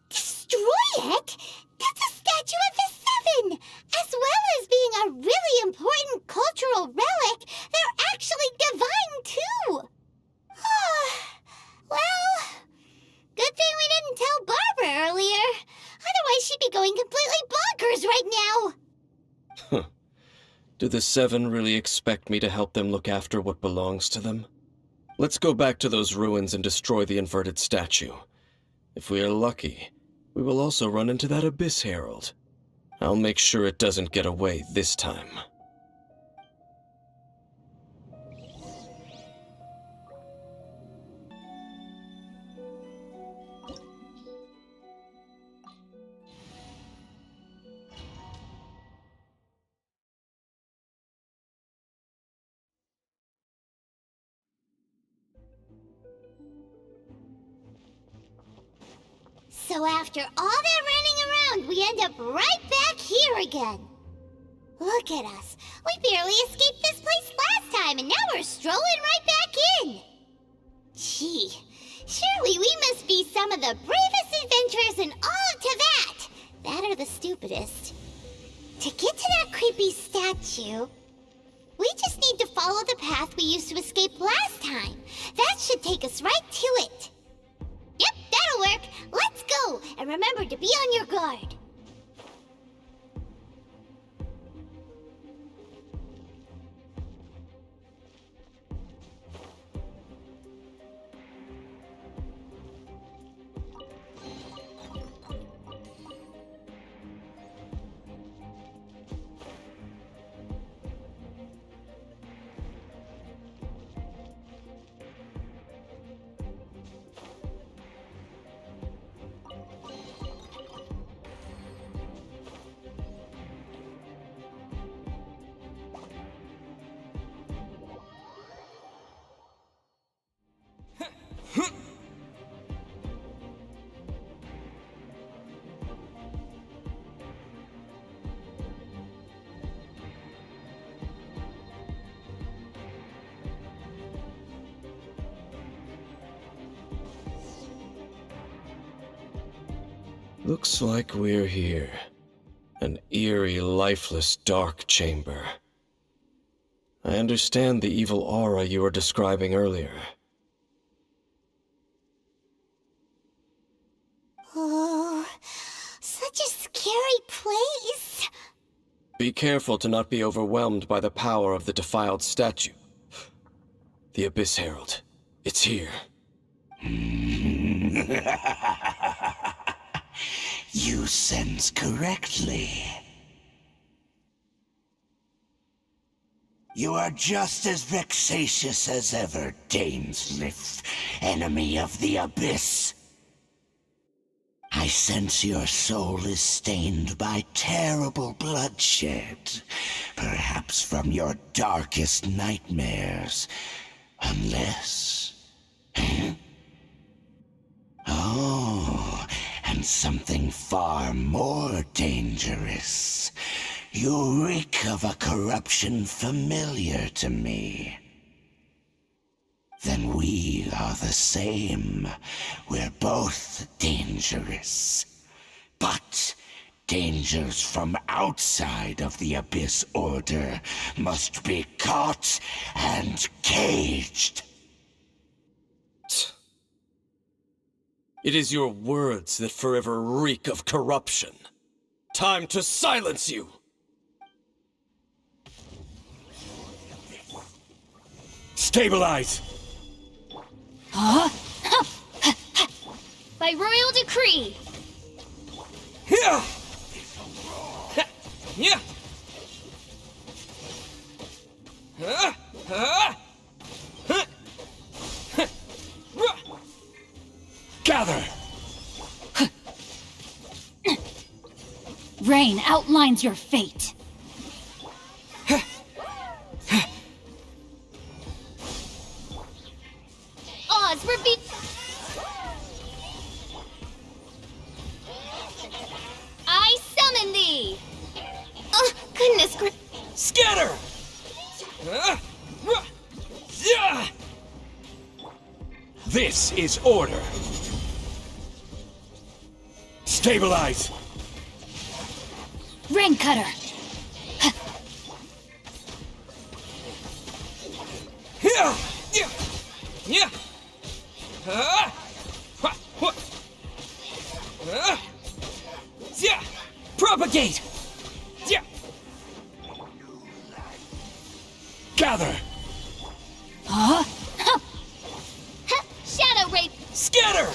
Destroy it? That's a statue of the Seven! As well as being a really important cultural relic, they're actually divine too! Well, good thing we didn't tell Barbara earlier. Otherwise she'd be going completely bonkers right now! Do the Seven really expect me to help them look after what belongs to them? Let's go back to those ruins and destroy the inverted statue. If we are lucky, we will also run into that Abyss Herald. I'll make sure it doesn't get away this time. So after all that running around, we end up right back here again. Look at us. We barely escaped this place last time, and now we're strolling right back in. Gee, surely we must be some of the bravest adventurers in all of Teyvat. That or the stupidest. To get to that creepy statue, we just need to follow the path we used to escape last time. That should take us right to it. Yep, that'll work. Let's go, and remember to be on your guard. Looks like we're here. An eerie, lifeless, dark chamber. I understand the evil aura you were describing earlier. Oh, such a scary place. Be careful to not be overwhelmed by the power of the defiled statue. The Abyss Herald. It's here. You sense correctly. You are just as vexatious as ever, Dainslef, enemy of the Abyss. I sense your soul is stained by terrible bloodshed, perhaps from your darkest nightmares, unless... Oh, and something far more dangerous. You reek of a corruption familiar to me. Then we are the same. We're both dangerous. But dangers from outside of the Abyss Order must be caught and caged. It is your words that forever reek of corruption. Time to silence you! Stabilize! By royal decree! Yeah! Yeah! Gather! Rain outlines your fate. Oz, repeat. I summon thee! Oh, goodness gracious. Scatter! This is order. Stabilize! Rain cutter. Yeah! Yeah! Yeah! Yeah! Propagate! Yeah! Gather! Shadow rape! Scatter!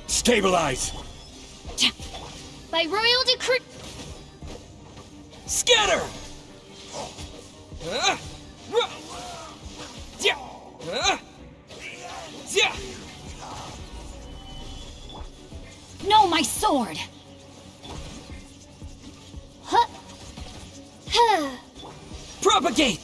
Stabilize! By royal decree. Scatter! No, my sword. Propagate!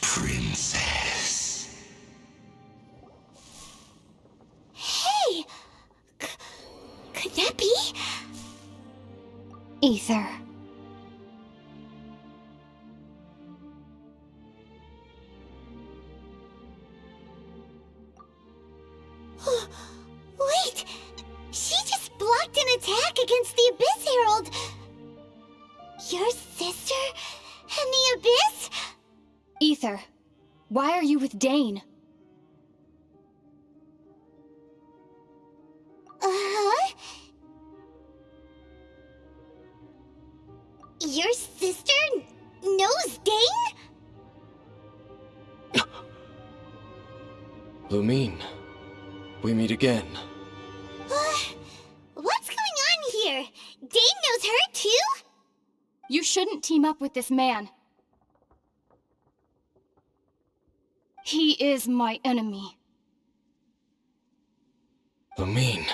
Princess. Hey! Could that be? Ether. Wait! She just blocked an attack against the Abyss Herald! Your sister and the Abyss? Ether. Why are you with Dane? Uh-huh? Your sister knows Dane? Lumine, we meet again. What's going on here? Dane knows her too? You shouldn't team up with this man. He is my enemy. Lumine.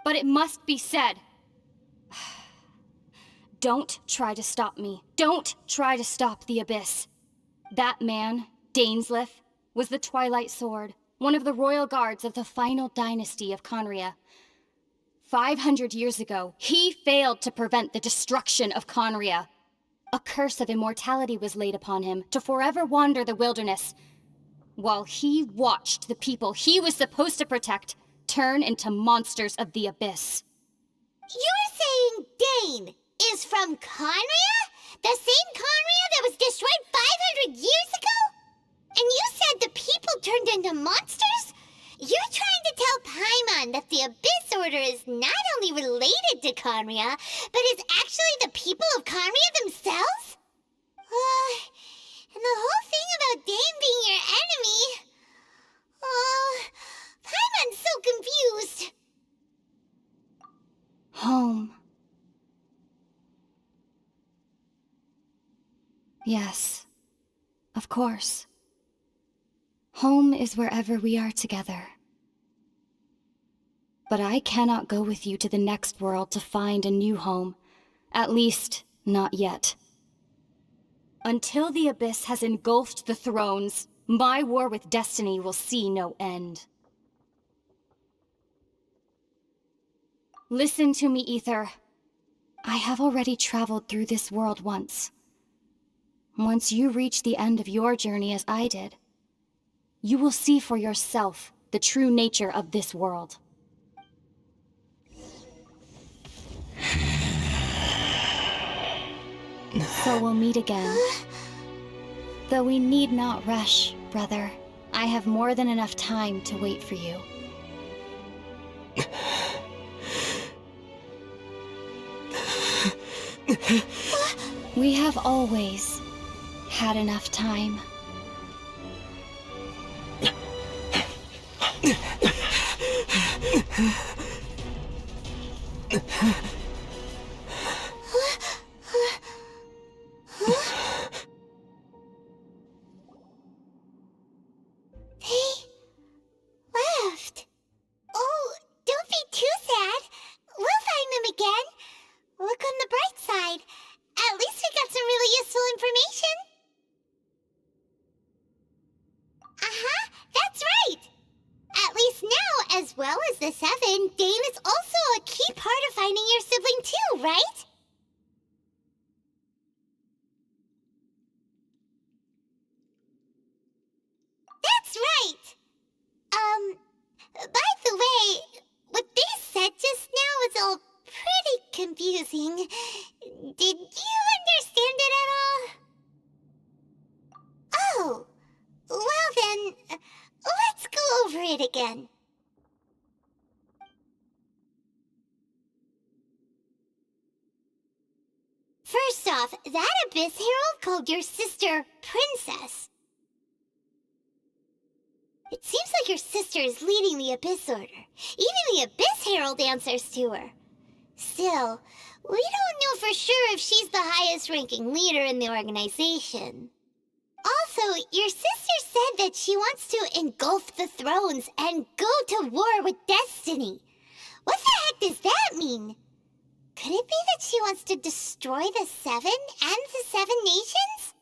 But it must be said. Don't try to stop me. Don't try to stop the Abyss. That man, Dainslef, was the Twilight Sword, one of the royal guards of the final dynasty of Conria. 500 years ago, he failed to prevent the destruction of Conria. A curse of immortality was laid upon him to forever wander the wilderness, while he watched the people he was supposed to protect turn into monsters of the Abyss. You're saying Dane is from Conria? The same Conria that was destroyed 500 years ago? And you said the people turned into monsters? You're trying to tell Paimon that the Abyss Order is not only related to Conria, but is actually the people of Conria themselves? And the whole thing about Dane being your enemy... Paimon's so confused. Home. Yes, of course. Home is wherever we are together. But I cannot go with you to the next world to find a new home. At least, not yet. Until the Abyss has engulfed the thrones, my war with destiny will see no end. Listen to me, Ether. I have already traveled through this world once. Once you reach the end of your journey as I did, you will see for yourself the true nature of this world. So we'll meet again. Though we need not rush, brother. I have more than enough time to wait for you. We have always had enough time. Left. Oh, don't be too sad. We'll find them again. Look on the bright side. At least we got some really useful information. Uh-huh, that's right. At least now, as well as the Seven, Dain is also a key part of finding your sibling too, right? That's right. By the way, what they said just now was all pretty confusing. Did you understand it at all? Oh, well then, let's go over it again. First off, that Abyss Herald called your sister Princess. It seems like your sister is leading the Abyss Order. Even the Abyss Herald answers to her. Still, we don't know for sure if she's the highest-ranking leader in the organization. Also, your sister said that she wants to engulf the thrones and go to war with destiny. What the heck does that mean? Could it be that she wants to destroy the Seven and the Seven Nations?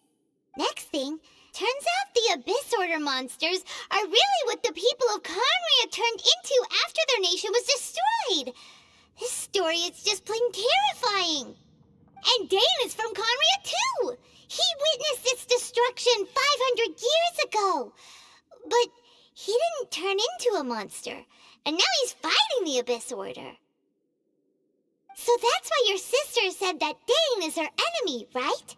Next thing, turns out the Abyss Order monsters are really what the people of Conria turned into after their nation was destroyed. This story is just plain terrifying. And Dain is from Conria too. He witnessed its destruction 500 years ago. But he didn't turn into a monster. And now he's fighting the Abyss Order. So that's why your sister said that Dain is her enemy, right?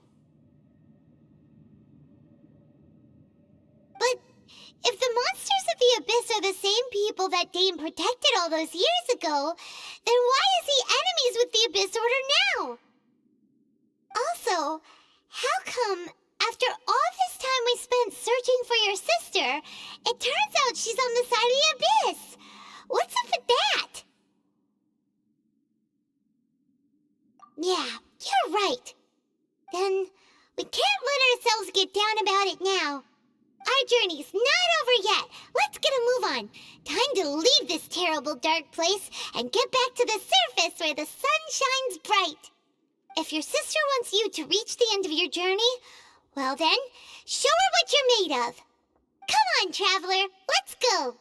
But if the monsters of the Abyss are the same people that Dain protected all those years ago, then why is he enemies with the Abyss Order now? Also, how come, after all this time we spent searching for your sister, it turns out she's on the side of the Abyss? What's up with that? Yeah, you're right. Then, we can't let ourselves get down about it now. Our journey's not over yet. Let's get a move on. Time to leave this terrible dark place and get back to the surface where the sun shines bright. If your sister wants you to reach the end of your journey, well then, show her what you're made of. Come on, traveler, let's go.